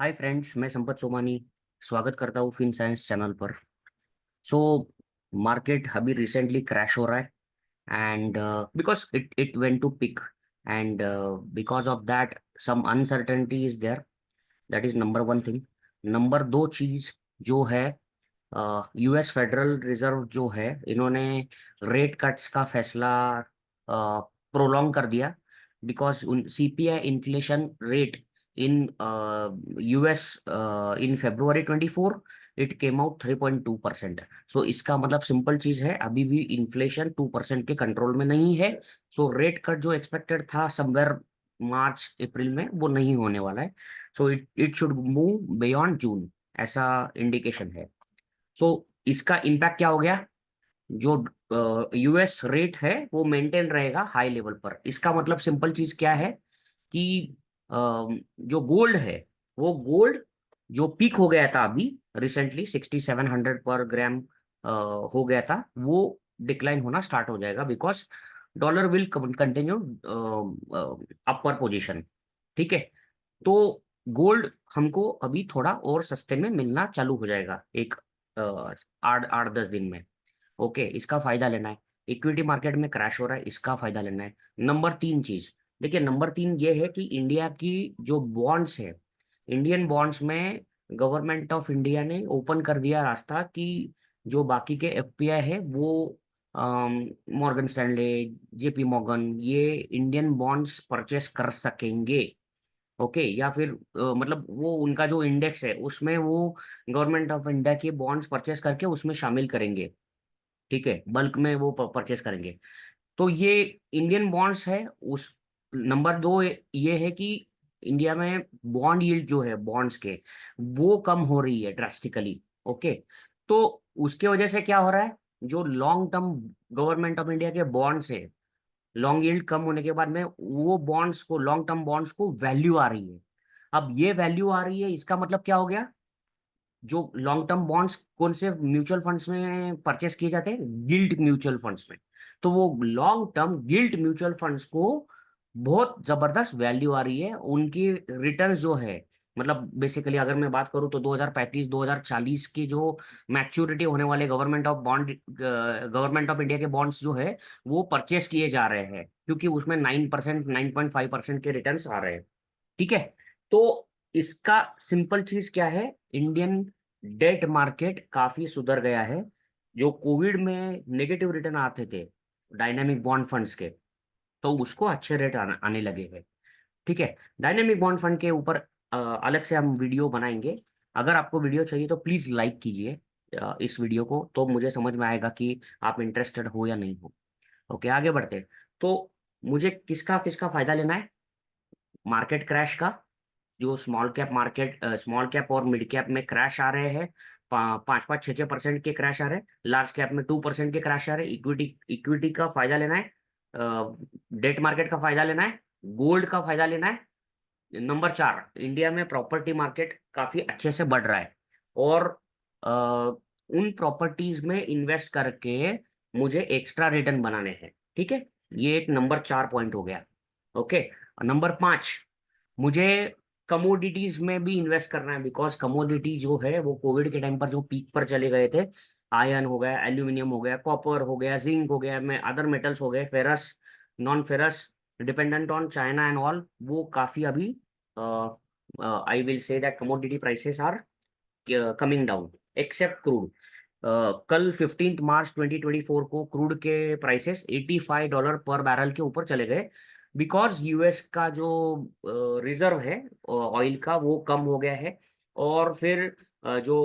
Hi friends, मैं संपत सोमानी स्वागत करता हूँ फिन साइंस चैनल पर। सो मार्केट अभी रिसेंटली क्रैश हो रहा है and because it went to peak and because of that some uncertainty is there. That is number one thing. Number दो चीज जो है, यूएस फेडरल रिजर्व जो है, इन्होंने रेट कट्स का फैसला प्रोलॉन्ग कर दिया because CPI inflation rate in US in February 24 it came out 3.2%। सो इसका मतलब सिंपल चीज है, अभी भी इन्फ्लेशन 2% के कंट्रोल में नहीं है। सो रेट कट जो एक्सपेक्टेड था समवेयर मार्च अप्रैल में, वो नहीं होने वाला है। So it it should move beyond June, ऐसा इंडिकेशन है। सो इसका इम्पैक्ट क्या हो गया? जो यूएस रेट है वो मेंटेन रहेगा हाई लेवल पर। इसका मतलब सिंपल चीज क्या है कि जो गोल्ड है, वो गोल्ड जो पीक हो गया था अभी रिसेंटली 6700 पर ग्राम हो गया था, वो डिक्लाइन होना स्टार्ट हो जाएगा because dollar will continue upper position. ठीक है। तो गोल्ड हमको अभी थोड़ा और सस्ते में मिलना चालू हो जाएगा एक 8 8 10 दिन में। ओके, इसका फायदा लेना है। इक्विटी मार्केट में क्रैश हो रहा है, इसका फायदा लेना है। नंबर तीन चीज, देखिए नंबर तीन ये है कि इंडिया की जो बॉन्ड्स है, इंडियन बॉन्ड्स में गवर्नमेंट ऑफ इंडिया ने ओपन कर दिया रास्ता कि जो बाकी के एफपीआई है वो मॉर्गन स्टैनले, जेपी मॉर्गन, ये इंडियन बॉन्ड्स परचेस कर सकेंगे। ओके, या फिर मतलब वो उनका जो इंडेक्स है उसमें वो गवर्नमेंट ऑफ इंडिया के बॉन्ड्स परचेस करके उसमें शामिल करेंगे। ठीक है, बल्क में वो परचेस करेंगे। तो ये इंडियन बॉन्ड्स है उस। नंबर दो ये है कि इंडिया में बॉन्ड यील्ड जो है बॉन्ड्स के, वो कम हो रही है ड्रास्टिकली। ओके, तो उसके वजह से क्या हो रहा है, जो long term government of India के बॉन्ड्स है, लॉन्ग यील्ड कम होने के बाद में वो बॉन्ड्स को, लॉन्ग टर्म बॉन्ड्स को वैल्यू आ रही है। अब ये वैल्यू आ रही है, इसका मतलब क्या हो गया? जो लॉन्ग टर्म बॉन्ड्स कौन से म्यूचुअल फंड्स में परचेस किए जाते हैं? गिल्ट म्यूचुअल फंड्स में। तो वो long term guilt mutual funds को बहुत जबरदस्त वैल्यू आ रही है। उनकी रिटर्न्स जो है, मतलब बेसिकली अगर मैं बात करूं तो 2035 2040 के जो मैच्योरिटी होने वाले गवर्नमेंट ऑफ इंडिया के बॉन्ड्स जो है, वो परचेस किए जा रहे हैं क्योंकि उसमें 9% 9.5% के रिटर्न्स आ रहे हैं। ठीक है। तो इसका सिंपल चीज क्या है, इंडियन डेट मार्केट काफी सुधर गया है। जो कोविड में नेगेटिव रिटर्न आते थे डायनामिक बॉन्ड फंड्स के, तो उसको अच्छे रेट आने लगे हैं। ठीक है। डायनेमिक बॉन्ड फंड के ऊपर अलग से हम वीडियो बनाएंगे। अगर आपको वीडियो चाहिए तो प्लीज लाइक कीजिए इस वीडियो को, तो मुझे समझ में आएगा कि आप इंटरेस्टेड हो या नहीं हो। ओके, आगे बढ़ते हैं। तो मुझे किसका किसका फायदा लेना है? मार्केट क्रैश का, जो small cap market, small cap और मिड कैप में क्रैश आ रहे हैं, 5 5 6 6% के क्रैश आ रहे हैं। लार्ज कैप में 2% के क्रैश आ रहे हैं। इक्विटी इक्विटी का फायदा लेना है, डेट मार्केट का फायदा लेना है, गोल्ड का फायदा लेना है। नंबर चार, इंडिया में प्रॉपर्टी मार्केट काफी अच्छे से बढ़ रहा है और अ, उन प्रॉपर्टीज में इन्वेस्ट करके मुझे एक्स्ट्रा रिटर्न बनाने हैं। ठीक है, ये एक नंबर चार पॉइंट हो गया। ओके, नंबर पांच, मुझे कमोडिटीज में भी इन्वेस्ट करना है बिकॉज कमोडिटी जो है वो कोविड के टाइम पर जो पीक पर चले गए थे, आयरन हो गया, एल्यूमिनियम हो गया, कॉपर हो गया, जिंक हो गया, में अदर मेटल्स हो गए, ferrous, non ferrous, dependent on China and all, वो काफी अभी I will say that commodity prices are coming down except crude. कल 15 मार्च 2024 को क्रूड के प्राइसेस $85 पर बैरल के ऊपर चले गए बिकॉज यूएस का जो रिजर्व है ऑयल का, वो कम हो गया है। और फिर जो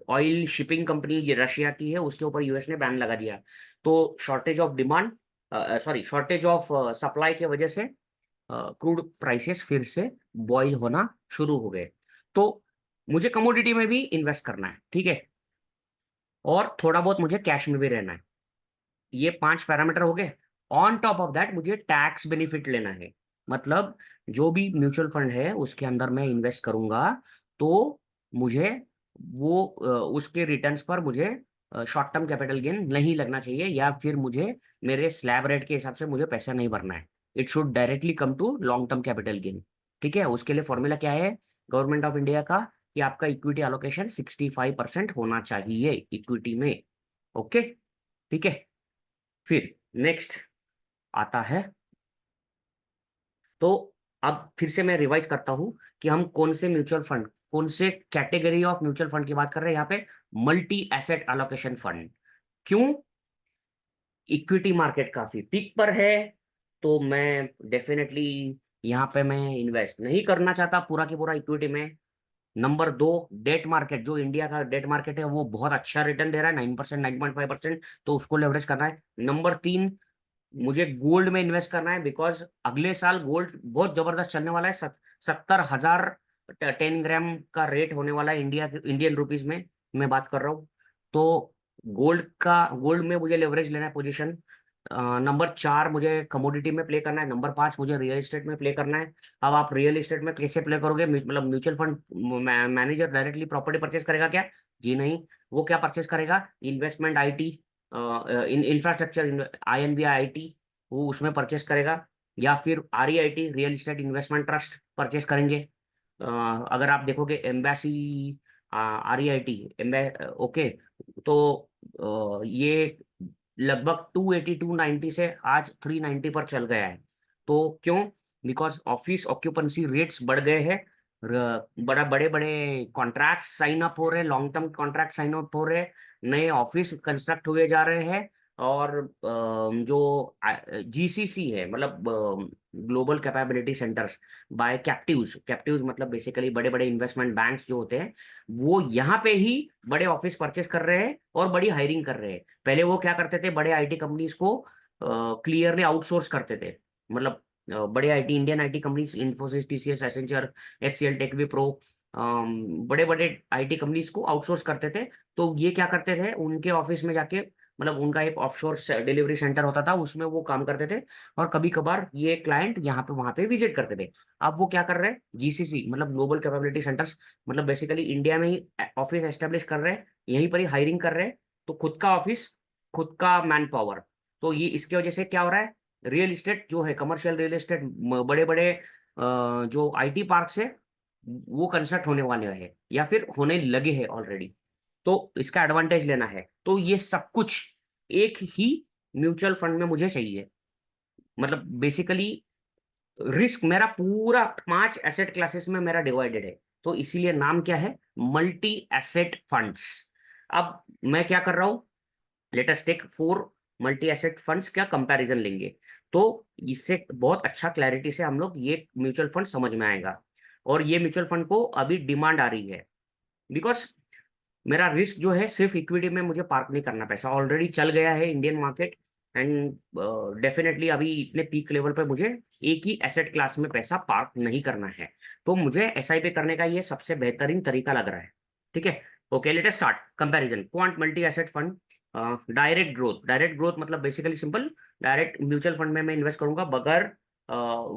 ऑयल शिपिंग कंपनी रशिया की है उसके ऊपर यूएस ने बैन लगा दिया। तो shortage of demand, sorry shortage of supply की वजह से क्रूड प्राइसेस फिर से बॉईल होना शुरू हो गए। तो मुझे कमोडिटी में भी इन्वेस्ट करना है। ठीक है, और थोड़ा बहुत मुझे कैश में भी रहना है। ये पांच पैरामीटर हो गए। ऑन टॉप ऑफ दैट मुझे टैक्स बेनिफिट लेना है। मतलब जो भी म्यूचुअल फंड है उसके अंदर मैं इन्वेस्ट करूंगा तो मुझे वो उसके रिटर्न्स पर मुझे शॉर्ट टर्म कैपिटल गेन नहीं लगना चाहिए, या फिर मुझे मेरे स्लैब रेट के हिसाब से मुझे पैसा नहीं भरना है। It should directly come to long term capital gain. ठीक है, उसके लिए फॉर्मूला क्या है? गवर्नमेंट ऑफ इंडिया का कि आपका इक्विटी एलोकेशन 65% होना चाहिए इक्विटी में। ओके, ठीक है। फिर नेक्स्ट आता है, तो अब फिर से मैं रिवाइज करता हूं कि हम कौन से म्यूचुअल फंड, कौन से कैटेगरी ऑफ म्यूचुअल फंड की बात कर रहे हैं यहाँ पे, मल्टी एसेट एलोकेशन फंड। क्यों? इक्विटी मार्केट काफी पीक पर है, तो मैं डेफिनेटली यहाँ पे मैं इन्वेस्ट नहीं करना चाहता पूरा की पूरा इक्विटी में। नंबर दो, डेट मार्केट, जो इंडिया का डेट मार्केट है वो बहुत अच्छा रिटर्न दे रहा है, 9%, 9.5%, तो उसको लेवरेज करना है। नंबर तीन, मुझे गोल्ड में इन्वेस्ट करना है, बिकॉज अगले साल गोल्ड बहुत जबरदस्त चलने वाला है। 70,000 10 ग्राम का रेट होने वाला है इंडिया, इंडियन रुपीज में मैं बात कर रहा हूँ। तो गोल्ड में मुझे लेवरेज लेना है पोजीशन। नंबर चार, मुझे कमोडिटी में प्ले करना है। नंबर पांच, मुझे रियल एस्टेट में प्ले करना है। अब आप रियल एस्टेट में कैसे प्ले करोगे? मतलब mutual fund manager directly property purchase करेगा क्या? जी नहीं। वो क्या परचेज करेगा? इन्वेस्टमेंट आईटी, इंफ्रास्ट्रक्चर, INVIT, वो उसमें परचेस करेगा। या फिर REIT, real estate investment trust purchase करेंगे। अगर आप देखोगे एम्बेसी, REIT, ओके, तो ये लगभग 280 290 से आज 390 पर चल गया है। तो क्यों? बिकॉज ऑफिस ऑक्यूपेंसी रेट्स बढ़ गए हैं, बड़े बड़े कॉन्ट्रैक्ट साइन अप हो रहे हैं, long term contract sign up हो रहे हैं, नए ऑफिस कंस्ट्रक्ट हुए जा रहे हैं। और जो GCC है, मतलब global capability centres by captives, captives मतलब बेसिकली बड़े बड़े इन्वेस्टमेंट बैंक्स जो होते हैं, वो यहाँ पे ही बड़े ऑफिस परचेस कर रहे हैं और बड़ी हायरिंग कर रहे हैं। पहले वो क्या करते थे, बड़े IT कंपनीज को क्लियरली आउटसोर्स करते थे। मतलब बड़े Indian IT companies, Infosys, TCS, Accenture, HCL, tech, Wipro, बड़े बड़े IT कंपनीज को आउटसोर्स करते थे। तो ये क्या करते थे, उनके ऑफिस में जाके, मतलब उनका एक ऑफशोर डिलीवरी सेंटर होता था, उसमें वो काम करते थे। और कभी कभार ये क्लाइंट यहाँ पे वहां पे विजिट करते थे। अब वो क्या कर रहे हैं, GCC मतलब ग्लोबल कैपेबिलिटी सेंटर्स, मतलब बेसिकली इंडिया में ही ऑफिस एस्टेब्लिश कर रहे हैं, यहीं पर ही हायरिंग कर रहे हैं। तो खुद का ऑफिस, खुद का मैन पावर। तो ये इसके वजह से क्या हो रहा है, रियल इस्टेट जो है, कमर्शियल रियल एस्टेट, बड़े बड़े जो IT पार्क है, वो कंस्ट्रक्ट होने वाले हैं या फिर होने लगे हैं ऑलरेडी। तो इसका एडवांटेज लेना है, तो ये सब कुछ एक ही म्यूचुअल फंड में मुझे चाहिए। मतलब बेसिकली रिस्क मेरा पूरा 5 एसेट क्लासेस में मेरा डिवाइडेड है, तो इसीलिए नाम क्या है, मल्टी एसेट फंड्स। अब मैं क्या कर रहा हूं, let us take 4 multi asset funds का कंपैरिजन लेंगे। तो इससे बहुत अच्छा क्लैरिटी से हम लोग ये म्यूचुअल फंड समझ में आएगा। और ये म्यूचुअल फंड को अभी डिमांड आ रही है, बिकॉज मेरा रिस्क जो है सिर्फ इक्विटी में मुझे पार्क नहीं करना, पैसा ऑलरेडी चल गया है इंडियन मार्केट। एंड डेफिनेटली अभी इतने पीक लेवल पर मुझे एक ही एसेट क्लास में पैसा पार्क नहीं करना है। तो मुझे SIP करने का ये सबसे बेहतरीन तरीका लग रहा है। ठीक है, okay, let us start comparison. Quant multi asset fund, direct growth. Direct growth मतलब basically simple, direct mutual fund में मैं इन्वेस्ट करूंगा बगैर,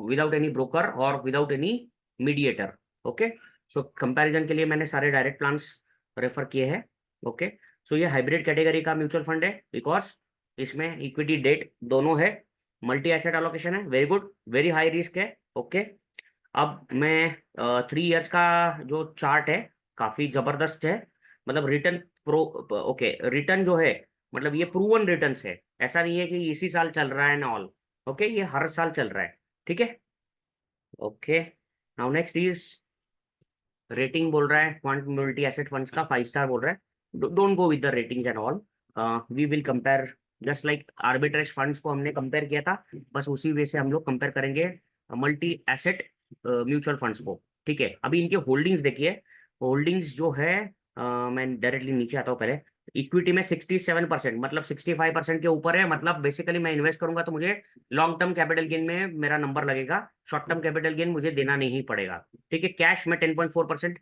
विदाउट एनी ब्रोकर और without any mediator. Okay, so comparison के लिए मैंने सारे डायरेक्ट प्लान्स रेफर किए हैं। ओके, सो ये हाइब्रिड कैटेगरी का म्यूचुअल फंड है, बिकॉज इसमें इक्विटी डेट दोनों है, मल्टी एसेट एलोकेशन है, very good, very high risk है। ओके, अब मैं 3 इयर्स का जो चार्ट है, काफी जबरदस्त है। मतलब रिटर्न प्रो, ओके, रिटर्न जो है, मतलब ये प्रूवन रिटर्न्स है, ऐसा नहीं है कि इसी साल चल रहा है ना ऑल। ओके, ये हर साल चल रहा है। ठीक है, okay, now next is rating बोल रहा है क्वांट मल्टी एसेट फंड्स का 5 स्टार बोल रहा है। Don't go with the ratings and all, we will compare just like arbitrage funds को हमने कंपेयर किया था, बस उसी वे से हम लोग कंपेयर करेंगे मल्टी एसेट म्यूचुअल फंड्स को। ठीक है, अभी इनके होल्डिंग्स देखिए। होल्डिंग्स जो है, मैं डायरेक्टली नीचे आता हूँ पहले। इक्विटी में 67%, मतलब 65% के ऊपर है। मतलब बेसिकली मैं इन्वेस्ट करूंगा तो मुझे लॉन्ग टर्म कैपिटल गेन में मेरा नंबर लगेगा, शॉर्ट टर्म कैपिटल गेन मुझे देना नहीं पड़ेगा। ठीक है, कैश में 10.4%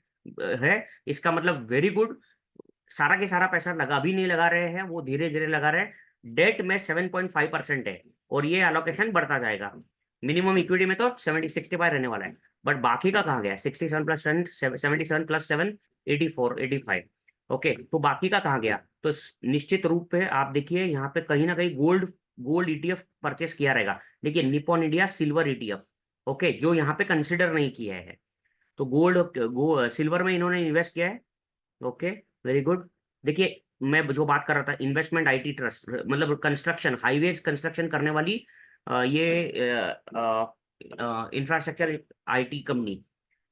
है, इसका मतलब वेरी गुड। सारा के सारा पैसा लगा भी नहीं लगा रहे हैं, वो धीरे धीरे लगा रहे हैं। डेट में 7.5% है, और ये एलोकेशन बढ़ता जाएगा। मिनिमम इक्विटी में तो 65 रहने वाला है, बट बाकी का कहाँ गया? 67+10, 77+7, 84 85। ओके, तो बाकी का कहाँ गया? तो निश्चित रूप पे आप देखिए यहाँ पे कहीं ना कहीं गोल्ड, गोल्ड ETF परचेस किया रहेगा। देखिए, Nippon India silver ETF, okay, जो यहाँ पे कंसिडर नहीं किया है। तो सिल्वर में इन्होंने इन्वेस्ट किया है। Okay, very good. देखिए, मैं जो बात कर रहा था, इन्वेस्टमेंट आईटी ट्रस्ट, मतलब कंस्ट्रक्शन, हाईवेज कंस्ट्रक्शन करने वाली ये इंफ्रास्ट्रक्चर आईटी कंपनी,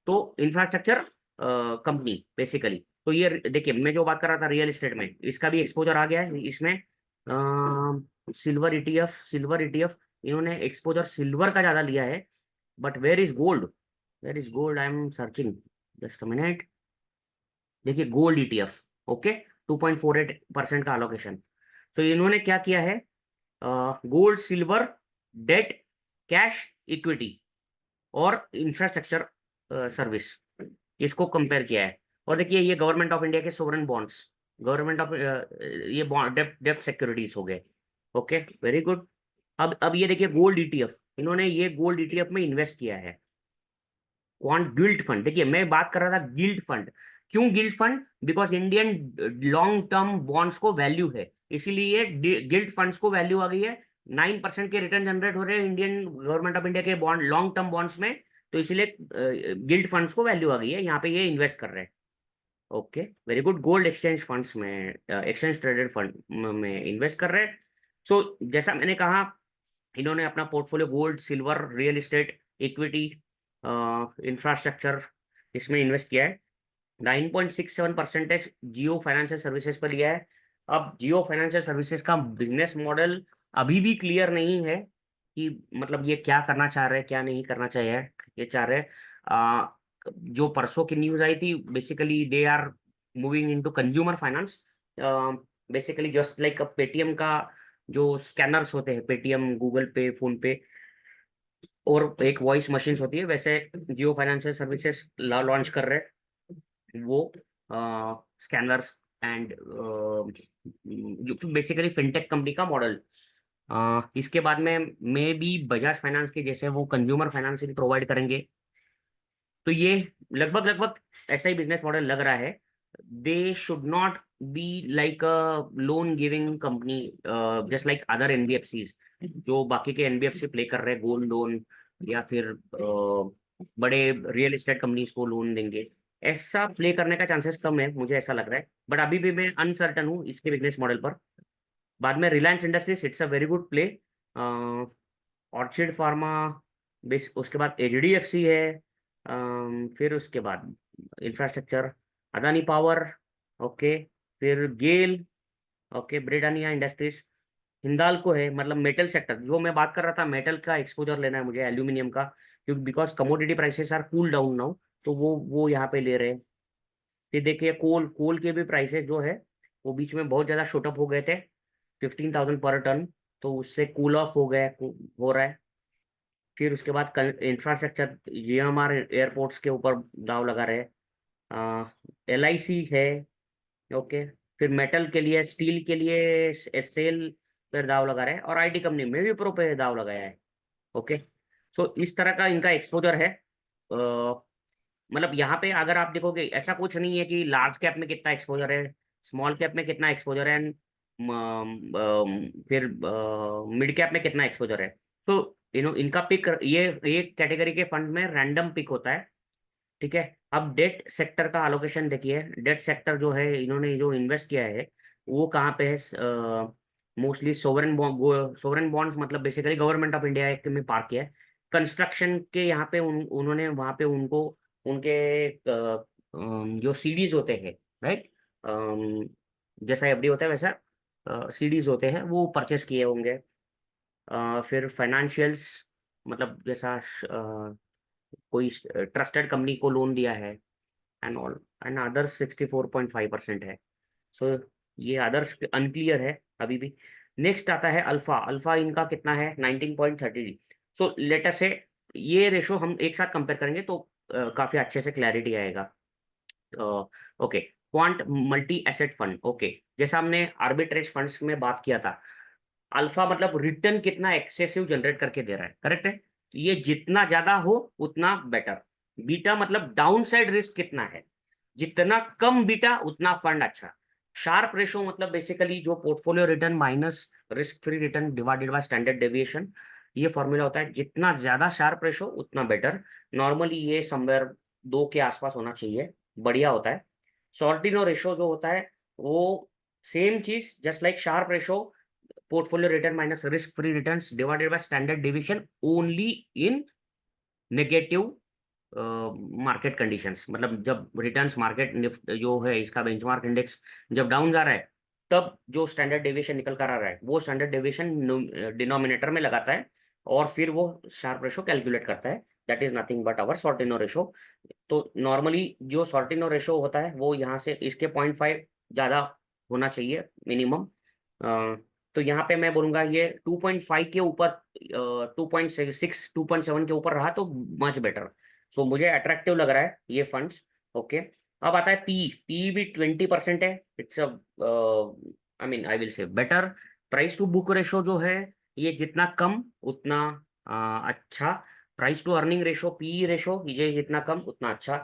तो इंफ्रास्ट्रक्चर कंपनी बेसिकली। तो ये देखिए, मैं जो बात कर रहा था रियल एस्टेट में, इसका भी एक्सपोजर आ गया है इसमें। सिल्वर ईटीएफ, इन्होंने एक्सपोजर सिल्वर का ज्यादा लिया है। But where is gold? Where is gold? I am searching, just a minute. देखिए, गोल्ड ईटीएफ, ओके, 2.48% का अलोकेशन। तो इन्होंने क्या किया है, gold, silver, debt, cash, equity और इंफ्रास्ट्रक्चर सर्विस, इसको कंपेयर किया है। और देखिए, ये गवर्नमेंट ऑफ इंडिया के सोवरेन बॉन्ड्स, गवर्नमेंट ऑफ ये बॉन्ड, डेप्ट सिक्योरिटीज हो गए। Okay, very good. अब ये देखिए, गोल्ड ईटीएफ, इन्होंने ये गोल्ड ईटीएफ में इन्वेस्ट किया है। क्वांट गिल्ट फंड, देखिए मैं बात कर रहा था गिल्ट फंड। क्यों guilt fund? Because Indian long term bonds को वैल्यू है, इसीलिए गिल्ट फंड्स को वैल्यू आ गई है। 9% के रिटर्न जनरेट हो रहे हैं इंडियन गवर्नमेंट ऑफ इंडिया के बॉन्ड, लॉन्ग टर्म बॉन्ड्स में। तो इसीलिए गिल्ट फंड्स को वैल्यू आ गई है, यहाँ पे ये इन्वेस्ट कर रहे हैं। Okay, very good. Gold exchange funds में, एक्सचेंज ट्रेडेड फंड में इन्वेस्ट कर रहे हैं। सो जैसा मैंने कहा, इन्होंने अपना portfolio gold, silver, real estate, equity, infrastructure, इसमें इन्वेस्ट किया है। 9.67% जियो फाइनेंशियल सर्विसेज पर लिया है। अब जियो फाइनेंशियल सर्विसेज का बिजनेस मॉडल अभी भी क्लियर नहीं है कि मतलब ये क्या करना चाह रहे हैं, क्या नहीं करना चाहिए, ये चाह रहे हैं। जो परसों की न्यूज आई थी, basically they are moving into consumer finance, basically just like Paytm का जो स्कैनर्स होते हैं, पेटीएम, गूगल पे, फोन पे, और एक वॉइस मशीन्स होती है, वैसे जियो फाइनेंशियल सर्विसेज लॉन्च कर रहे हैं वो स्कैनर्स एंड जो बेसिकली फिनटेक कंपनी का मॉडल। इसके बाद में मे बी बजाज फाइनेंस के जैसे वो कंज्यूमर फाइनेंसिंग प्रोवाइड करेंगे। तो ये लगभग लगभग ऐसा ही बिजनेस मॉडल लग रहा है। They should not be like a loan giving company, just like other NBFCs, जो बाकी के एनबीएफसी प्ले कर रहे हैं, गोल्ड लोन या फिर बड़े रियल एस्टेट कंपनीज को लोन देंगे। ऐसा प्ले करने का चांसेस कम है, मुझे ऐसा लग रहा है। बट अभी भी मैं अनसर्टन हूँ इसके बिजनेस मॉडल पर। बाद में Reliance industries, it's a very good play. Orchid pharma, base, उसके बाद एचडीएफसी है, फिर उसके बाद इंफ्रास्ट्रक्चर, अदानी पावर, ओके, फिर गेल, ओके, ब्रिटानिया इंडस्ट्रीज, हिंदाल्को है। मतलब मेटल सेक्टर जो मैं बात कर रहा था, मेटल का एक्सपोजर लेना है मुझे, एल्यूमिनियम का, क्योंकि because commodity prices are cool down now, तो वो यहाँ पे ले रहे हैं। फिर देखिए, कोल कोल के भी प्राइसेस जो है वो बीच में बहुत ज़्यादा शूट अप हो गए थे, 15,000 पर टन, तो उससे कूल ऑफ हो गया, हो रहा है। फिर उसके बाद इंफ्रास्ट्रक्चर, जीएमआर एयरपोर्ट्स के ऊपर दाव लगा रहे हैं। एलआईसी है, ओके। फिर मेटल के लिए, स्टील के लिए एसएल पर दाव लगा रहे हैं, और आईटी कंपनी में भी प्रो पे दाव लगाया है। ओके, सो इस तरह का इनका एक्सपोजर है। मतलब यहाँ पे अगर आप देखोगे, ऐसा कुछ नहीं है कि लार्ज कैप में कितना एक्सपोजर है, स्मॉल कैप में कितना एक्सपोजर है, एंड फिर मिड कैप में कितना एक्सपोजर है। तो इनका पिक, ये एक कैटेगरी के फंड में रैंडम पिक होता है, ठीक है। अब डेट सेक्टर का एलोकेशन देखिए, डेट सेक्टर जो है, इन्होंने जो इन्वेस्ट किया है वो कहाँ पे है? Mostly sovereign bond, sovereign bonds, मतलब बेसिकली गवर्नमेंट ऑफ इंडिया में पार्क किया है। कंस्ट्रक्शन के यहाँ पे उन्होंने वहाँ पे उनको उनके जो सीडीज होते हैं, राइट, जैसा एफडी होता है वैसा सीडीज होते हैं, वो परचेस किए होंगे। फिर फाइनेंशियल्स, मतलब जैसा कोई ट्रस्टेड कंपनी को लोन दिया है, एंड ऑल, एंड अदर्स 64.5% है। सो ये अदर्स अनक्लियर है अभी भी। नेक्स्ट आता है अल्फा। अल्फा इनका कितना है? 19.30। सो लेट अस से ये रेशो हम एक साथ कंपेयर करेंगे तो काफी अच्छे से क्लैरिटी आएगा। Okay, quant multi asset fund, okay, जैसा हमने आर्बिट्रेज फंड्स में बात किया था, अल्फा मतलब रिटर्न कितना एक्सेसिव जनरेट करके दे रहा है, करेक्ट है? ये जितना ज्यादा हो उतना बेटर। बीटा मतलब डाउन साइड रिस्क कितना है, जितना कम बीटा उतना फंड अच्छा। शार्प रेशो मतलब बेसिकली जो portfolio return minus risk free return divided by standard deviation, ये फॉर्मूला होता है। जितना ज्यादा शार्प रेशो उतना बेटर। नॉर्मली ये समवेयर 2 के आसपास होना चाहिए, बढ़िया होता है। सॉर्टिनो रेशो जो होता है वो सेम चीज, just like Sharpe ratio, portfolio return minus risk free returns divided by standard deviation only in negative market conditions. मतलब जब रिटर्न्स मार्केट निफ्ट जो है इसका बेंचमार्क इंडेक्स जब डाउन जा रहा है, तब जो स्टैंडर्ड डेविएशन निकल कर आ रहा है वो स्टैंडर्ड डेविएशन डिनोमिनेटर में लगाता है और फिर वो शार्प रेशो कैलकुलेट करता है। That is nothing but our Sortino ratio. तो नॉर्मली जो सॉर्टिनो रेशो होता है वो यहाँ से इसके 0.5 ज़्यादा होना चाहिए मिनिमम। तो यहाँ पे मैं बोलूँगा ये 2.5 के ऊपर, 2.6 2.7 के ऊपर रहा तो मच बेटर। सो मुझे अट्रैक्टिव लग रहा है ये फंड्स। ओके, अब आता है पी। पी भी 20% है। It's a I mean I will say better. Price to book ratio जो है ये जितना कम उतना अच्छा। Price to earning ratio, P ratio, ये जितना कम उतना अच्छा।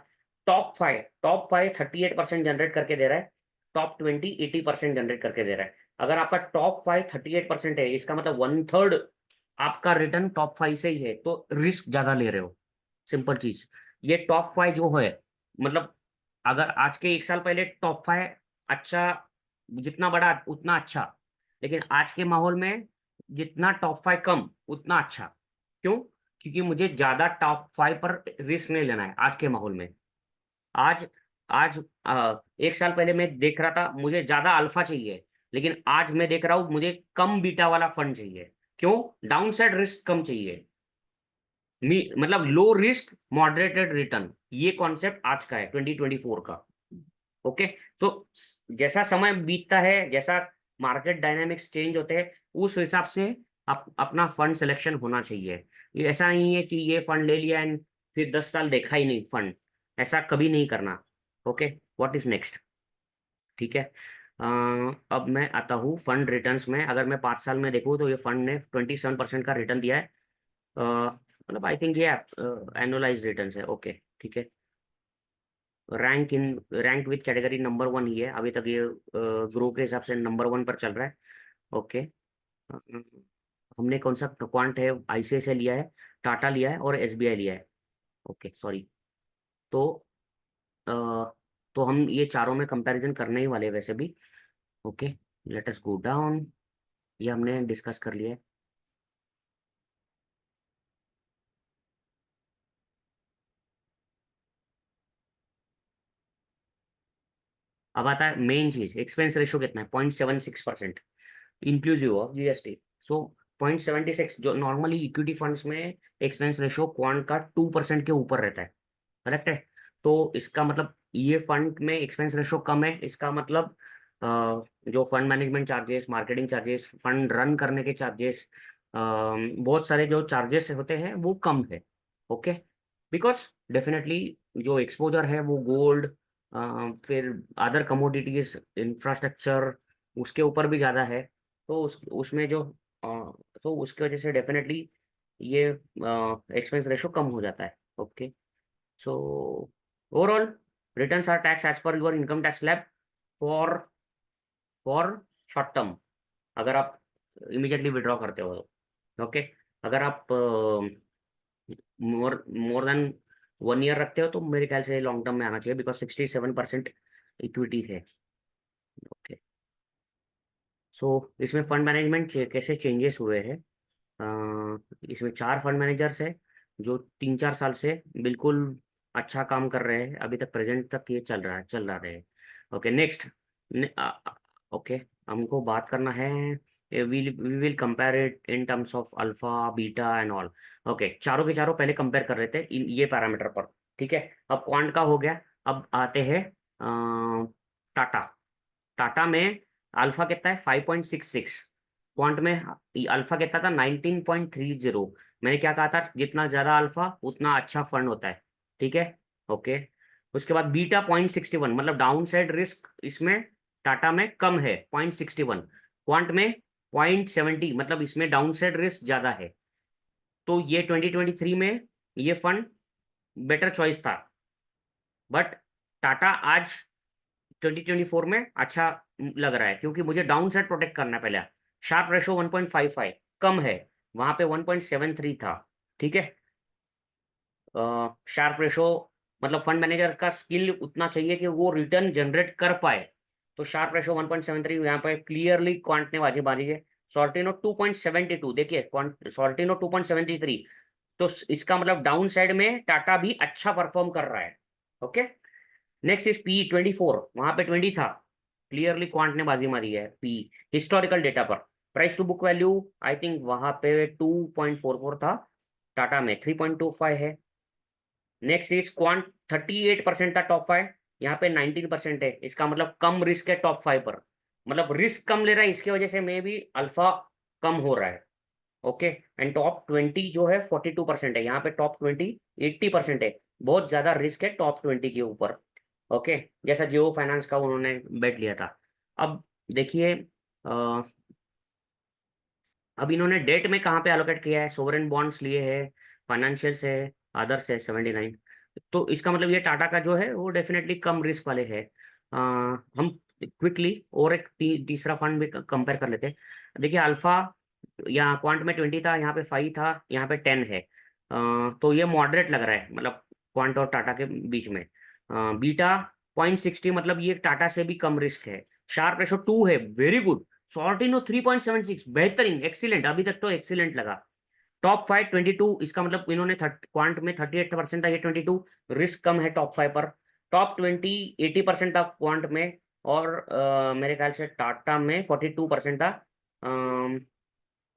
टॉप फाइव 38% जनरेट करके दे रहा है। टॉप 20 80% जनरेट करके दे रहा है। अगर आपका टॉप 5 38% है, इसका मतलब 1/3 आपका रिटर्न टॉप 5 से ही है, तो रिस्क ज्यादा ले रहे हो। सिंपल चीज। ये टॉप 5 जो है, मतलब अगर आज के 1 साल पहले टॉप 5 अच्छा, जितना बड़ा उतना अच्छा, लेकिन आज के माहौल में जितना टॉप 5 कम उतना अच्छा। क्यों? क्योंकि मुझे ज्यादा टॉप 5 पर रिस्क नहीं लेना है आज के माहौल में। आज आज 1 साल पहले मैं देख रहा था मुझे ज्यादा अल्फा चाहिए, लेकिन आज मैं देख रहा हूँ मुझे कम बीटा वाला फंड चाहिए। क्यों? डाउनसाइड रिस्क कम चाहिए। मतलब लो रिस्क मॉडरेटेड रिटर्न, ये कॉन्सेप्ट आज का है 2024 का। ओके। सो जैसा समय बीतता है, जैसा मार्केट डायनामिक्स चेंज होते हैं, उस हिसाब से अपना फंड सिलेक्शन होना चाहिए। ये ऐसा नहीं है कि ये फंड ले लिया एंड फिर 10 साल देखा ही नहीं फंड। ऐसा कभी नहीं करना। Okay, what is next? ठीक है। अब मैं आता हूँ फंड रिटर्न्स में। अगर मैं 5 साल में देखूँ तो ये फंड ने 27% का रिटर्न दिया है। मतलब आई थिंक ये एनुअलाइज रिटर्न्स है। ओके, ठीक है। रैंक विथ कैटेगरी नंबर 1 ही है अभी तक ये, ग्रो के हिसाब से नंबर 1 पर चल रहा है। ओके। हमने कौन सा क्वांट है, आईसीआईसीआई लिया है, टाटा लिया है और एसबीआई लिया है। Okay, sorry. तो अ, तो हम ये चारों में कंपैरिजन करने ही वाले हैं वैसे भी। ओके, लेट अस गो डाउन। ये हमने डिस्कस कर लिया है। अब आता है मेन चीज, एक्सपेंस रेशो कितना है? 0.76%, इंक्लूसिव ऑफ जीएसटी। सो 0.76, जो नॉर्मली इक्विटी फंड्स में एक्सपेंस रेशो क्वांट का 2% के ऊपर रहता है। करेक्ट है? तो इसका मतलब ये फंड में एक्सपेंस रेशो कम है, इसका मतलब जो fund management charges, marketing charges, fund run करने के चार्जेस, बहुत सारे जो चार्जेस होते हैं वो कम है। ओके। बिकॉज डेफिनेटली जो एक्सपोजर है वो गोल्ड, फिर अदर कमोडिटीज, इंफ्रास्ट्रक्चर, उसके ऊपर भी ज़्यादा है। तो उसमें जो तो उसकी वजह से डेफिनेटली ये एक्सपेंस रेशो कम हो जाता है। Okay. So overall, returns are taxed as per your income tax slab for for short term, अगर आप इमीडिएटली विड्रॉ करते हो तो। ओके। अगर आप मोर देन 1 ईयर रखते हो तो मेरे ख्याल से लॉन्ग टर्म में आना चाहिए, बिकॉज 67% इक्विटी है। ओके। सो इसमें फंड मैनेजमेंट कैसे चेंजेस हुए हैं? इसमें 4 फंड मैनेजर्स है जो 3-4 साल से बिल्कुल अच्छा काम कर रहे हैं। अभी तक प्रेजेंट तक ये चल रहा है। Okay, next. ओके, हमको बात करना है, we will compare it in terms of alpha beta and all. Okay, चारों के चारों पहले कंपेयर कर रहे थे ये पैरामीटर पर। ठीक है, अब क्वांट का हो गया। अब आते हैं टाटा। टाटा में अल्फा कितना है? 5.66। क्वांट में अल्फा कितना था? 19.30। मैंने क्या कहा था? जितना ज्यादा अल्फा उतना अच्छा फंड होता है। ठीक है। ओके। उसके बाद बीटा 0.61, मतलब डाउन साइड रिस्क इसमें टाटा में कम है, 0.61। क्वांट में 0.70, मतलब इसमें डाउन साइड रिस्क ज्यादा है। तो ये 2023 में ये फंड बेटर चॉइस था। बट टाटा आज 2024 में अच्छा लग रहा है, क्योंकि मुझे डाउन साइड प्रोटेक्ट करना है पहले। शार्प रेशो 1.55 कम है, वहां पे 1.73 था। ठीक है। शार्प रेशो मतलब फंड मैनेजर का स्किल उतना चाहिए कि वो रिटर्न जनरेट कर पाए। तो शार्प रेशो 1.73 यहाँ पे क्लियरली क्वांट ने बाजी मारी है। सॉर्टिनो 2.72, देखिए सॉर्टिनो 2.73, तो इसका मतलब डाउन साइड में टाटा भी अच्छा परफॉर्म कर रहा है। ओके, नेक्स्ट इज पी 24, वहां पे 20 था, क्लियरली क्वांट ने बाजी मारी है। पी हिस्टोरिकल डेटा पर, price to book value I think वहां पे 2.44 था, टाटा में 3.25 है। नेक्स्ट इज क्वांट 38% था टॉप 5, यहाँ पे 19% है, इसका मतलब कम रिस्क है टॉप 5 पर, मतलब रिस्क कम ले रहा है, इसकी वजह से मे भी अल्फा कम हो रहा है। ओके, एंड टॉप 20 जो है 42% है, यहाँ पे टॉप 20 80% है, बहुत ज्यादा रिस्क है टॉप 20 के ऊपर। ओके, जैसा जियो फाइनेंस का उन्होंने बेट लिया था। अब देखिए, अब इन्होंने डेट में कहाँ पे एलोकेट किया है, सोवरेन बॉन्ड्स लिए हैं, फाइनेंशियल्स है, अदर्स है 79। तो इसका मतलब ये टाटा का जो है वो डेफिनेटली कम रिस्क वाले है। हम क्विकली और एक तीसरा फंड भी कंपेयर कर लेते हैं। देखिए अल्फा, यहाँ क्वांट में 20 था, यहाँ पे 5 था, यहाँ पे 10 है। तो ये मॉडरेट लग रहा है, मतलब क्वांट और टाटा के बीच में। बीटा 0.60, मतलब ये टाटा से भी कम रिस्क है। शार्प रेशो 2 है, वेरी गुड। सॉर्टिनो 3.76, बेहतरीन, एक्सीलेंट, अभी तक तो एक्सीलेंट लगा। टॉप 5 22, इसका मतलब इन्होंने क्वांट में 38% था, ये 22, रिस्क कम है टॉप 5 पर। टॉप 20 80% था क्वांट में, और मेरे ख्याल से टाटा में 42% था, अम,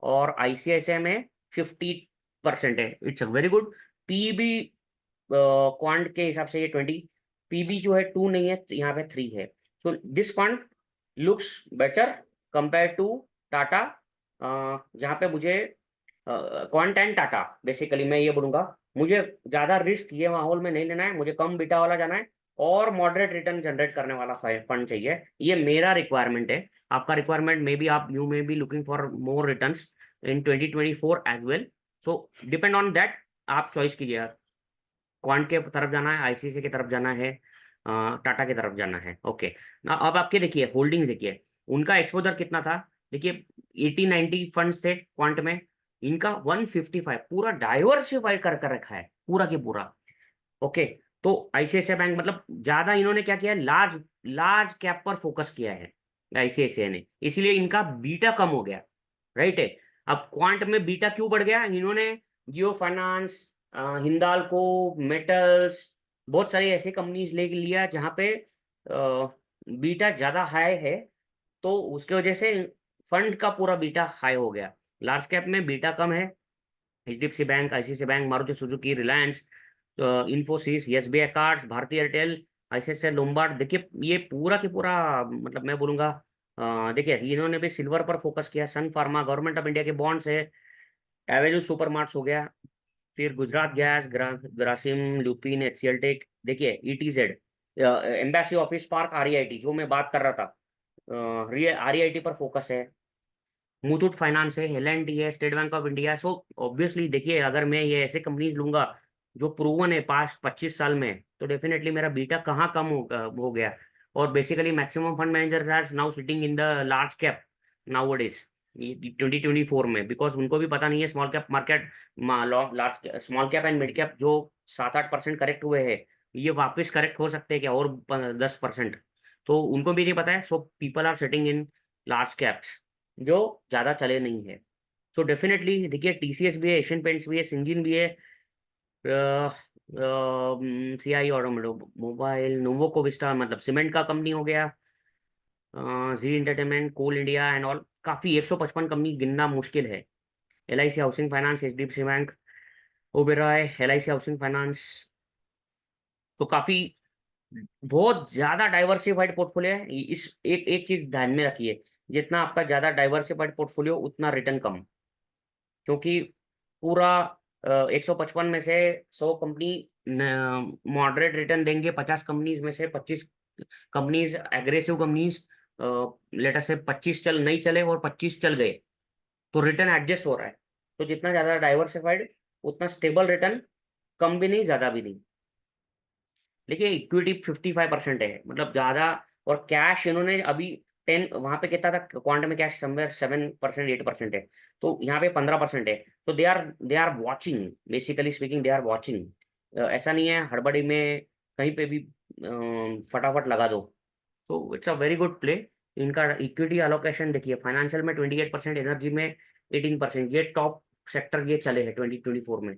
और आईसीआईसीआई में 50% है। It's a very good. PB quant के हिसाब से ये 20, पीबी जो है 2 नहीं है, यहाँ पे 3 है। So this fund looks better compare to Tata, जहाँ पे मुझे क्वांट एंड टाटा, बेसिकली मैं ये बोलूंगा, मुझे ज्यादा रिस्क ये माहौल में नहीं लेना है, मुझे कम बीटा वाला जाना है, और मॉडरेट रिटर्न जनरेट करने वाला फंड चाहिए। ये मेरा रिक्वायरमेंट है। आपका रिक्वायरमेंट मे बी, आप you may be looking for more returns in 2024 as well. So depend on that, आप चॉइस कीजिए, क्वांट के तरफ जाना है, आईसीसी की तरफ जाना है, टाटा की तरफ जाना है। ओके ना, अब आपके देखिए होल्डिंग, देखिए उनका एक्सपोजर कितना था। देखिए 80-90 फंड्स थे क्वांट में, इनका 155, पूरा डाइवर्सिफाइड कर कर रखा है पूरा के पूरा। ओके, तो आईसीआईसीआई बैंक, मतलब ज्यादा इन्होंने क्या किया है, लार्ज लार्ज कैप पर फोकस किया है आईसीआईसीआई ने, इसीलिए इनका बीटा कम हो गया, राइट है। अब क्वांट में बीटा क्यों बढ़ गया, इन्होंने जियो फाइनेंस, हिंदाल्को, मेटल्स, बहुत सारी ऐसी कंपनीज ले लिया जहाँ पे बीटा ज्यादा हाई है, तो उसके वजह से फंड का पूरा बीटा हाई हो गया। लार्ज कैप में बीटा कम है, HDFC bank, ICICI bank, Maruti Suzuki, Reliance, Infosys, SBI cards, भारतीय एयरटेल, आईसीआईसीआई लोम्बार्ड। देखिए ये पूरा की पूरा, मतलब मैं बोलूंगा, देखिए इन्होंने भी सिल्वर पर फोकस किया। Sun Pharma, government of India के बॉन्ड्स है, एवेन्यू सुपरमार्ट्स हो गया, फिर Gujarat Gas, Grasim, Lupin, HCL tech, देखिए ईटीजेड, एम्बेसी ऑफिस पार्क, आरईआईटी जो मैं बात कर रहा था, आरईआईटी पर फोकस है। मुथूट फाइनेंस है, एल&टी है, state bank of India. So obviously देखिए, अगर मैं ये ऐसे कंपनीज लूंगा जो प्रूवन है पास्ट 25 साल में, तो डेफिनेटली मेरा बीटा कहाँ कम हो गया। और basically maximum fund managers are now sitting in the large cap now days 2024 में, बिकॉज उनको भी पता नहीं है small cap market, large small cap and mid cap जो 7-8% करेक्ट हुए हैं, ये वापस करेक्ट हो सकते हैं क्या, और 10%, तो उनको भी नहीं पता है। So people are sitting in large caps जो ज्यादा चले नहीं है। सो डेफिनेटली देखिए टीसीएस भी है, एशियन पेंट्स भी है, सिंजिन भी है, सीआई ऑटोमोबाइल, नोवोको विस्टा, मतलब सीमेंट का कंपनी हो गया, Zee entertainment, Coal India and all, काफी 155 कंपनी गिनना मुश्किल है। LIC housing finance, HDFC bank, Oberoi, LIC housing finance, तो काफी बहुत ज्यादा डाइवर्सिफाइड पोर्टफोलियो है। इस एक एक चीज ध्यान में रखिए, जितना आपका ज्यादा डाइवर्सिफाइड पोर्टफोलियो उतना रिटर्न कम, क्योंकि पूरा 155 में से 100 कंपनी मॉडरेट रिटर्न देंगे, 50 कंपनीज में से 25 कंपनीज एग्रेसिव कंपनीज, लेटर से 25 चल नहीं चले और 25 चल गए, तो रिटर्न एडजस्ट हो रहा है। तो जितना ज्यादा डाइवर्सिफाइड उतना स्टेबल रिटर्न, कम भी नहीं ज्यादा भी नहीं। देखिए इक्विटी 55% है, मतलब ज्यादा, और कैश इन्होंने अभी 10, वहां पे कितना था क्वांट में कैश, समवेयर 7% 8% है, तो यहाँ पे 15% है। तो they are watching, basically speaking they are watching, ऐसा नहीं है हड़बड़ी में कहीं पे भी फटाफट लगा दो। तो it's a very good play. इनका इक्विटी अलोकेशन देखिए, फाइनेंशियल में 28%, एनर्जी में 18%, ये टॉप सेक्टर ये चले हैं 2024 में।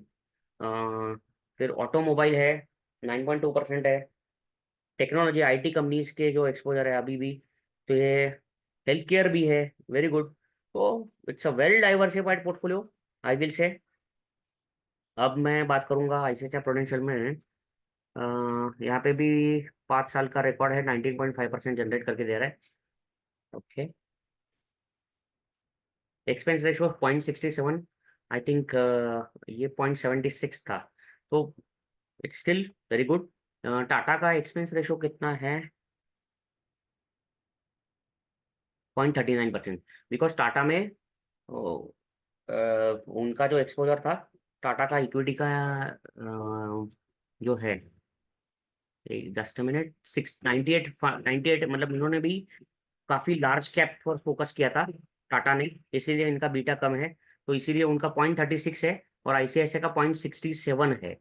फिर ऑटोमोबाइल है, 9.2% है। टेक्नोलॉजी आईटी कंपनीज के जो एक्सपोजर है अभी भी, तो ये हेल्थ केयर भी है, वेरी गुड। तो it's a well diversified portfolio, I will से। अब मैं बात करूंगा आईसीआईसीआई प्रूडेंशियल में। यहाँ पे भी 5 साल का रिकॉर्ड है, 19.5% जनरेट करके दे रहा है। Okay, expense ratio 0.67, I think ये 0.76 था। तो it's still very good. Tata का एक्सपेंस रेशो कितना है? 0.39%। बिकॉज टाटा में उनका जो एक्सपोजर था, टाटा का इक्विटी का जो है, जस्ट मिनट, 698, 98, मतलब इन्होंने भी काफी लार्ज कैप पर फोकस किया था टाटा ने, इसीलिए इनका बीटा कम है। तो इसीलिए उनका 0.36 है और आईसीआईसीआई का 0.67 है।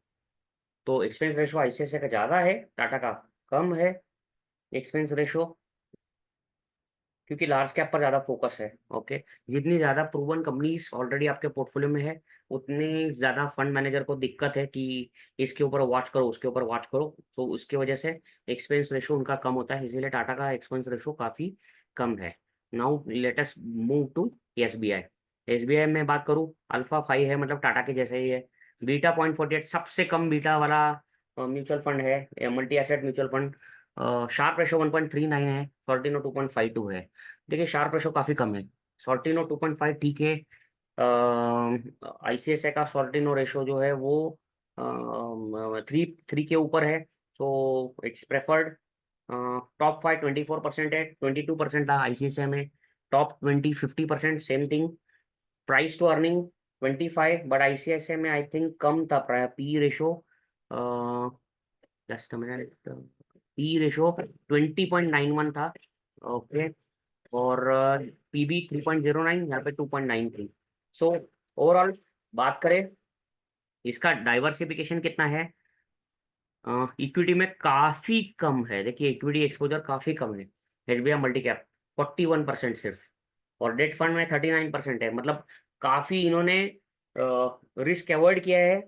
तो एक्सपेंस रेशो आईसीआईसीआई का ज़्यादा है, टाटा का कम है एक्सपेंस रेशो, क्योंकि लार्ज कैप पर ज़्यादा फोकस है। ओके, जितनी ज़्यादा प्रूवन कंपनीज ऑलरेडी आपके पोर्टफोलियो में है, उतनी ज़्यादा फंड मैनेजर को दिक्कत है कि इसके ऊपर वॉच करो, उसके ऊपर वॉच करो, तो उसकी वजह से एक्सपेंस रेशो उनका कम होता है, इसीलिए टाटा का एक्सपेंस रेशो काफ़ी कम है। Now let us move to SBI. SBI में बात करूँ, अल्फा 5 है, मतलब टाटा के जैसे ही है। बीटा 0.48, सबसे कम बीटा वाला म्यूचुअल फंड है, multi asset mutual fund. Sharpe ratio 1.39 है, सॉल्टिनो 2.52 है। देखिए शार्प रेशो काफ़ी कम है, सॉल्टिनो 2.5 ठीक है। आईसीआईसीआई का सॉल्टिनो रेशो जो है वो 3 के ऊपर है, सो इट्स प्रेफर्ड। टॉप 5 24% है, 22% था आईसीआईसीआई में। Top 20 50%, same thing. Price to earning 25, but ICICI में आई थिंक कम था P ratio. Just minute, P ratio 20.91 था। ओके, और पीबी 3.09, यहाँ पे 2.93। सो ओवरऑल बात करें, इसका डाइवर्सिफिकेशन कितना है? इक्विटी में काफी कम है, देखिए इक्विटी एक्सपोजर काफी कम है। एसबीआई मल्टी कैप 41% सिर्फ, और डेट फंड में 39% है, मतलब काफी इन्होंने रिस्क अवॉइड किया है।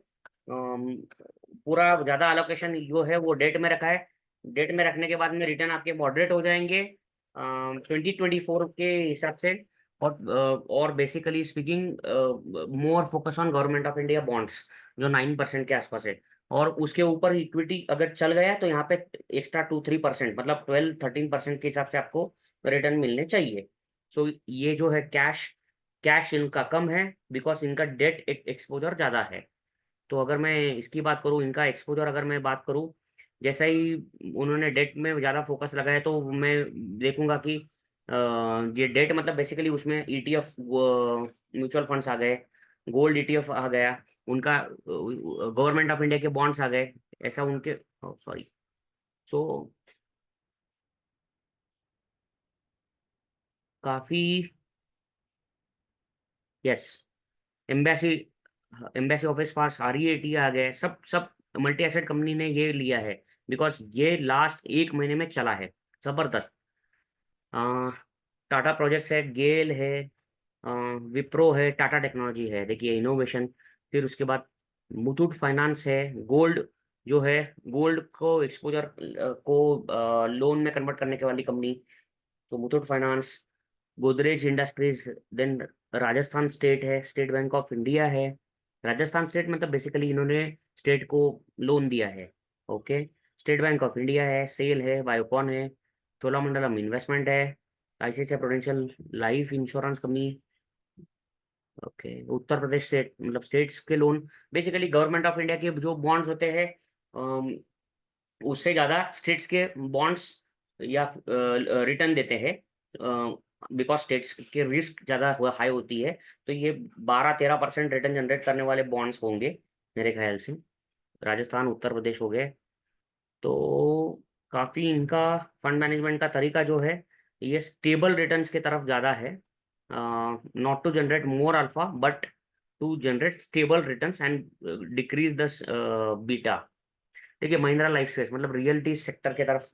पूरा ज्यादा अलोकेशन जो है वो डेट में रखा है। डेट में रखने के बाद में रिटर्न आपके मॉडरेट हो जाएंगे 2024 के हिसाब से। और basically speaking, more focus on government of India bonds, जो 9% के आसपास है। और उसके ऊपर इक्विटी अगर चल गया तो यहाँ पे एक्स्ट्रा 2-3%, मतलब 12-13% के हिसाब से आपको रिटर्न मिलने चाहिए। सो ये जो है कैश, कैश इनका कम है, बिकॉज इनका डेट एक्सपोजर ज़्यादा है। तो अगर मैं इसकी बात करूँ, इनका एक्सपोजर अगर मैं बात करूँ, जैसा ही उन्होंने डेट में ज़्यादा फोकस लगाया, तो मैं देखूंगा कि ये डेट मतलब बेसिकली उसमें ईटीएफ म्यूचुअल फंड्स आ गए, गोल्ड ईटीएफ आ गया, उनका गवर्नमेंट ऑफ इंडिया के बॉन्ड्स आ गए, ऐसा उनके, सॉरी। सो काफ़ी, यस, एम्बेसी, एम्बेसी ऑफिस पास आरईएटी आ गए, सब सब मल्टी एसेट कंपनी ने ये लिया है, बिकॉज ये लास्ट 1 महीने में चला है जबरदस्त। टाटा प्रोजेक्ट्स है, गेल है, विप्रो है, टाटा टेक्नोलॉजी है, देखिए इनोवेशन। फिर उसके बाद मुथूट फाइनेंस है, गोल्ड जो है, गोल्ड को एक्सपोजर को लोन में कन्वर्ट करने के वाली कंपनी, तो Muthoot finance. Godrej industries, then Rajasthan state है, स्टेट बैंक ऑफ इंडिया है। राजस्थान स्टेट मतलब बेसिकली इन्होंने स्टेट को लोन दिया है। Okay, state bank of India है, सेल है, बायोकॉन है, चोलामंडलम इन्वेस्टमेंट है, ICICI prudential life insurance company. Okay, Uttar Pradesh state, मतलब स्टेट्स के loan, basically government of India के जो बॉन्ड्स होते हैं, अम, उससे ज़्यादा स्टेट्स के बॉन्ड्स या रिटर्न देते हैं, बिकॉज स्टेट्स के रिस्क ज़्यादा हाई होती है। तो ये 12-13% रिटर्न जनरेट करने वाले बॉन्ड्स होंगे मेरे ख्याल से। राजस्थान, उत्तर प्रदेश हो गए। तो काफ़ी इनका फंड मैनेजमेंट का तरीका जो है, ये स्टेबल रिटर्न्स की तरफ ज़्यादा है, not to generate more alpha, but to generate stable returns and decrease the beta. देखिए महिंद्रा लाइफ स्पेस मतलब रियलिटी सेक्टर की तरफ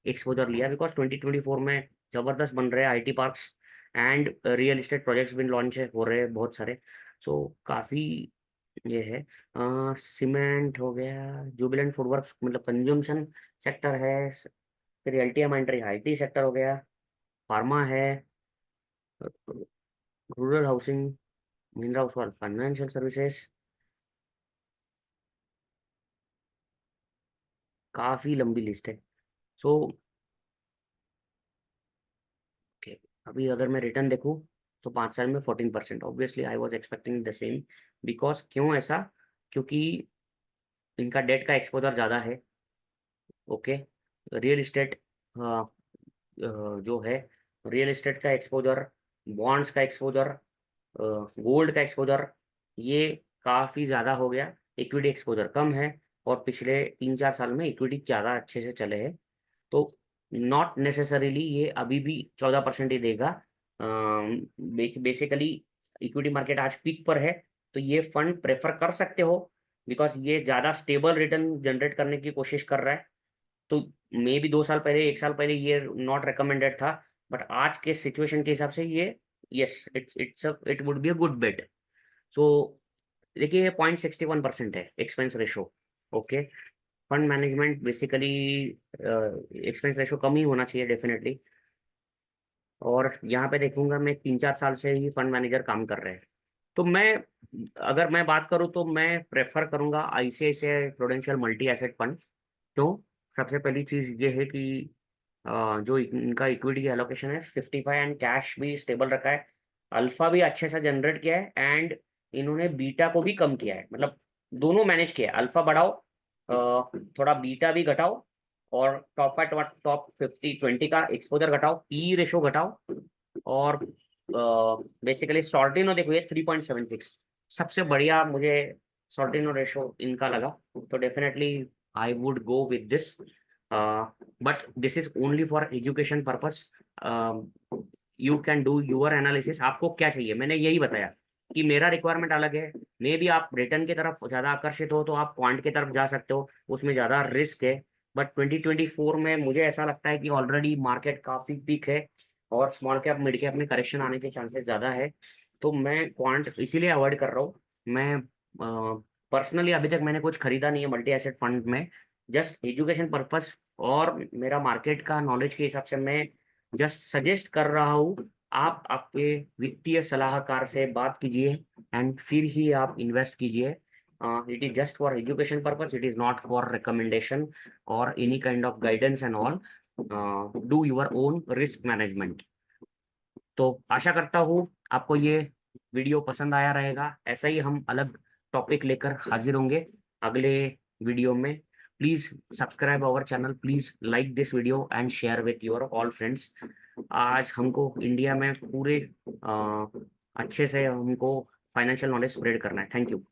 एक्सपोजर लिया, बिकॉज 2024 में जबरदस्त बन रहे हैं IT parks and real estate projects भी लॉन्च हो रहे हैं बहुत सारे। सो काफ़ी ये है। सीमेंट हो गया, जुबिलेंट फूडवर्क्स मतलब कंज्यूमशन सेक्टर है, फिर एलटीएम एंट्री आईटी सेक्टर हो गया, फार्मा है, rural housing, Mahindra Oswal financial services. काफ़ी लंबी लिस्ट है। सो अभी अगर मैं रिटर्न देखूँ तो 5 साल में 14%। Obviously I was expecting the same, because क्यों ऐसा, क्योंकि इनका डेट का एक्सपोजर ज़्यादा है। ओके, रियल इस्टेट जो है, रियल इस्टेट का एक्सपोजर, बॉन्ड्स का एक्सपोजर, गोल्ड का एक्सपोजर, ये काफ़ी ज़्यादा हो गया। इक्विटी एक्सपोजर कम है, और पिछले 3-4 साल में इक्विटी ज़्यादा अच्छे से चले हैं। तो नॉट नेसेसरीली ये अभी भी 14% ही देगा। बेसिकली इक्विटी मार्केट आज पीक पर है, तो ये फंड प्रेफर कर सकते हो, बिकॉज ये ज़्यादा स्टेबल रिटर्न जनरेट करने की कोशिश कर रहा है। तो मे भी 2 साल पहले, 1 साल पहले ये नॉट रिकमेंडेड था, बट आज के सिचुएशन के हिसाब से ये yes it would be a good bet. So देखिए ये 0.61% है expense ratio. Okay, fund management basically expense ratio कम ही होना चाहिए डेफिनेटली। और यहाँ पे देखूंगा मैं 3-4 साल से ही फंड मैनेजर काम कर रहे हैं। तो मैं, अगर मैं बात करूँ तो मैं प्रेफर करूंगा ICICI prudential multi asset fund. तो सबसे पहली चीज़ ये है कि जो इनका इक्विटी की एलोकेशन है 55 एंड कैश भी स्टेबल रखा है, अल्फा भी अच्छे से जनरेट किया है, एंड इन्होंने बीटा को भी कम किया है, मतलब दोनों मैनेज किया है। अल्फा बढ़ाओ, थोड़ा बीटा भी घटाओ, और टॉप 50-20 का एक्सपोजर घटाओ, पी रेशो घटाओ, और बेसिकली सॉर्टिनो देखो ये 3.76 सबसे बढ़िया मुझे सॉर्टिनो रेशो इनका लगा। तो definitely I would go with this, but this is only for education purpose. You can do your analysis, आपको क्या चाहिए मैंने यही बताया कि मेरा रिक्वायरमेंट अलग है। मे भी आप रिटर्न की तरफ ज़्यादा आकर्षित हो तो आप क्वांट की तरफ जा सकते हो, उसमें ज़्यादा रिस्क है। बट 2024 में मुझे ऐसा लगता है कि ऑलरेडी मार्केट काफ़ी पीक है, और स्मॉल कैप मिड कैप में करेक्शन आने के चांसेस ज़्यादा है। तो मैं क्वांट इसीलिए अवॉइड कर रहा हूँ। मैं पर्सनली अभी तक मैंने कुछ खरीदा नहीं है मल्टी एसेट फंड में, जस्ट एजुकेशन पर्पस और मेरा मार्केट का नॉलेज के हिसाब से मैं जस्ट सजेस्ट कर रहा हूँ। आप आपके वित्तीय सलाहकार से बात कीजिए, एंड फिर ही आप इन्वेस्ट कीजिए। It is just for education purpose, it is not for recommendation और any kind of guidance and all. Do your own risk management. तो आशा करता हूँ आपको ये वीडियो पसंद आया रहेगा। ऐसा ही हम अलग टॉपिक लेकर हाजिर होंगे अगले वीडियो में। Please subscribe our channel, please like this video and share with your all friends. आज हमको इंडिया में पूरे अच्छे से हमको फाइनेंशियल नॉलेज स्प्रेड करना है। Thank you.